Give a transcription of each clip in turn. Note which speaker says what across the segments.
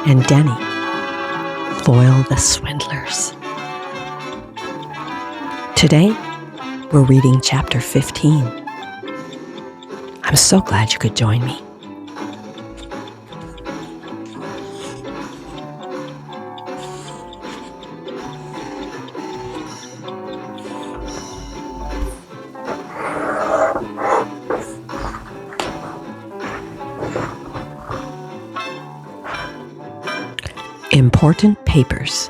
Speaker 1: and Dennie foil the swindlers. Today, we're reading chapter 15. I'm so glad you could join me. Important papers.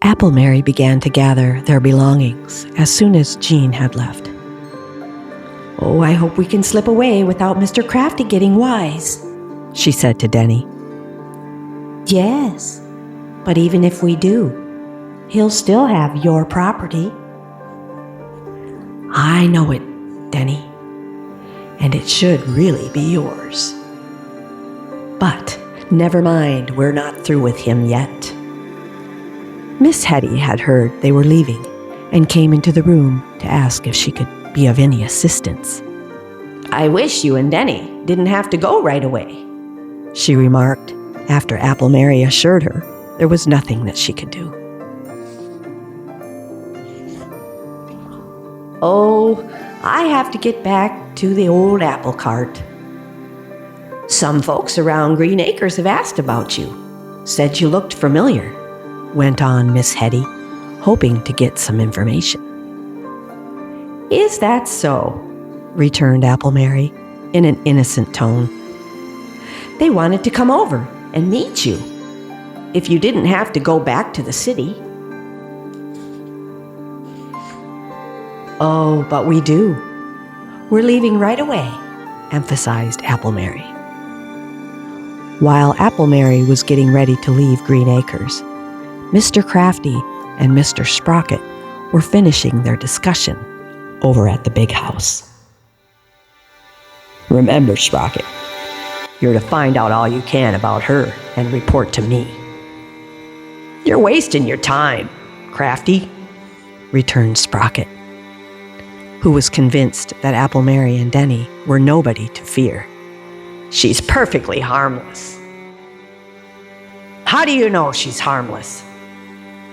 Speaker 1: Apple Mary began to gather their belongings as soon as Jean had left. "Oh, I hope we can slip away without Mr. Crafty getting wise," she said to Dennie. "Yes, but even if we do, he'll still have your property." "I know it, Dennie, and it should really be yours. But never mind, we're not through with him yet." Miss Hetty had heard they were leaving and came into the room to ask if she could be of any assistance. "I wish you and Dennie didn't have to go right away," she remarked after Apple Mary assured her there was nothing that she could do. "Oh, I have to get back to the old apple cart. Some folks around Green Acres have asked about you, said you looked familiar," went on Miss Hetty, hoping to get some information. "Is that so?" returned Apple Mary in an innocent tone. "They wanted to come over and meet you, if you didn't have to go back to the city." "Oh, but we do. We're leaving right away," emphasized Apple Mary. While Apple Mary was getting ready to leave Green Acres, Mr. Crafty and Mr. Sprocket were finishing their discussion over at the big house. "Remember, Sprocket, you're to find out all you can about her and report to me." "You're wasting your time, Crafty," returned Sprocket, who was convinced that Apple Mary and Dennie were nobody to fear. "She's perfectly harmless." "How do you know she's harmless?"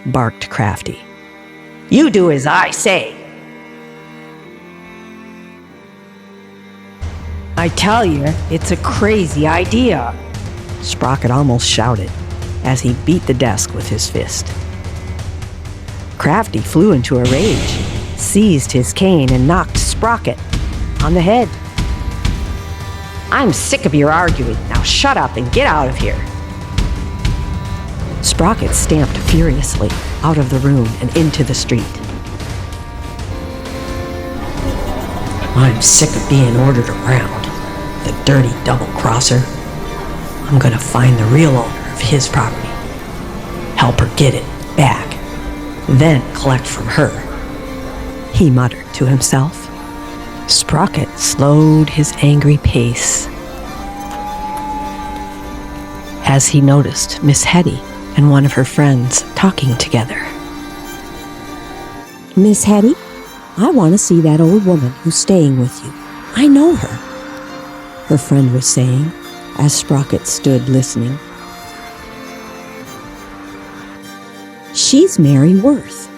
Speaker 1: barked Crafty. "You do as I say." "I tell you, it's a crazy idea," Sprocket almost shouted as he beat the desk with his fist. Crafty flew into a rage, seized his cane, and knocked Sprocket on the head. "I'm sick of your arguing. Now shut up and get out of here." Sprocket stamped furiously out of the room and into the street. "I'm sick of being ordered around, the dirty double-crosser. I'm gonna find the real owner of his property, help her get it back, then collect from her," he muttered to himself. Sprocket slowed his angry pace as he noticed Miss Hetty and one of her friends talking together. "Miss Hetty, I want to see that old woman who's staying with you. I know her," her friend was saying as Sprocket stood listening. "She's Mary Worth.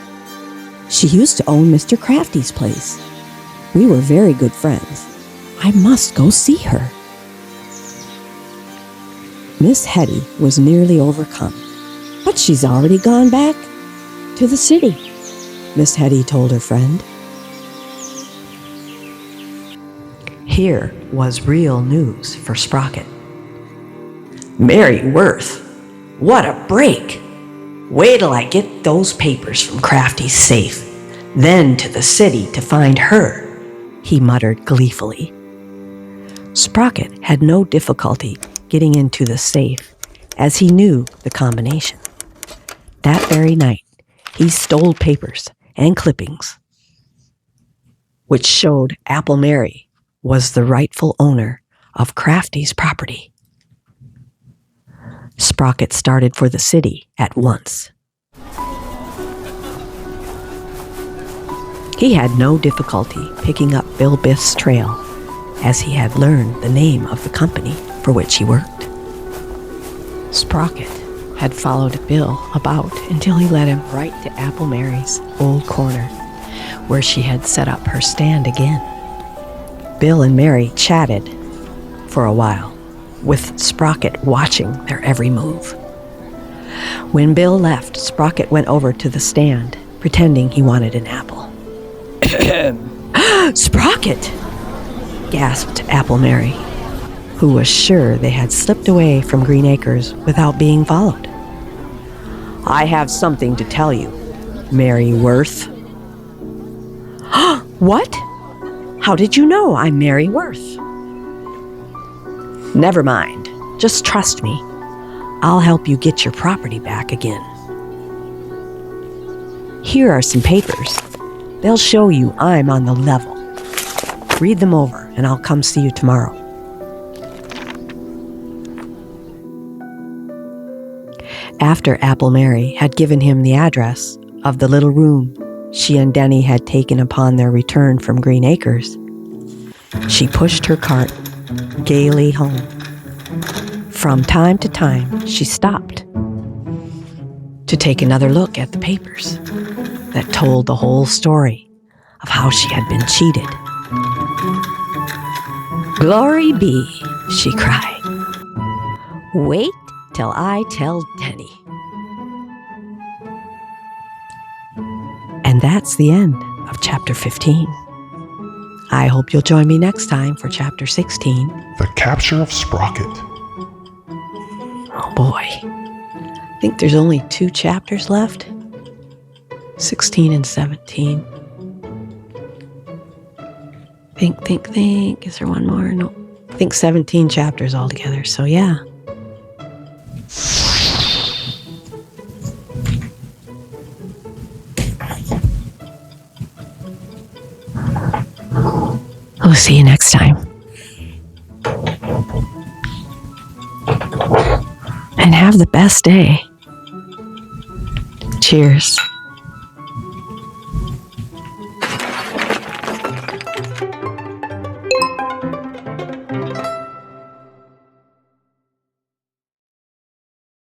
Speaker 1: She used to own Mr. Crafty's place. We were very good friends. I must go see her." Miss Hetty was nearly overcome. "But she's already gone back to the city," Miss Hetty told her friend. Here was real news for Sprocket. "Mary Worth? What a break! Wait till I get those papers from Crafty's safe, then to the city to find her," he muttered gleefully. Sprocket had no difficulty getting into the safe, as he knew the combination. That very night, he stole papers and clippings, which showed Apple Mary was the rightful owner of Crafty's property. Sprocket started for the city at once. He had no difficulty picking up Bill Biff's trail, as he had learned the name of the company for which he worked. Sprocket had followed Bill about until he led him right to Apple Mary's old corner, where she had set up her stand again. Bill and Mary chatted for a while, with Sprocket watching their every move. When Bill left, Sprocket went over to the stand, pretending he wanted an apple. "Sprocket!" gasped Apple Mary, who was sure they had slipped away from Green Acres without being followed. "I have something to tell you, Mary Worth." "What? How did you know I'm Mary Worth?" "Never mind. Just trust me. I'll help you get your property back again. Here are some papers. They'll show you I'm on the level. Read them over, and I'll come see you tomorrow." After Apple Mary had given him the address of the little room she and Denny had taken upon their return from Green Acres, she pushed her cart gaily home. From time to time, she stopped to take another look at the papers that told the whole story of how she had been cheated. "Glory be," she cried. "Wait till I tell Denny." And that's the end of Chapter 15. I hope you'll join me next time for Chapter 16.
Speaker 2: The Capture of Sprocket.
Speaker 1: Oh boy. I think there's only 2 chapters left. 16 and 17. Think. Is there one more? No. I think 17 chapters altogether. So yeah. We'll see you next time. And have the best day. Cheers.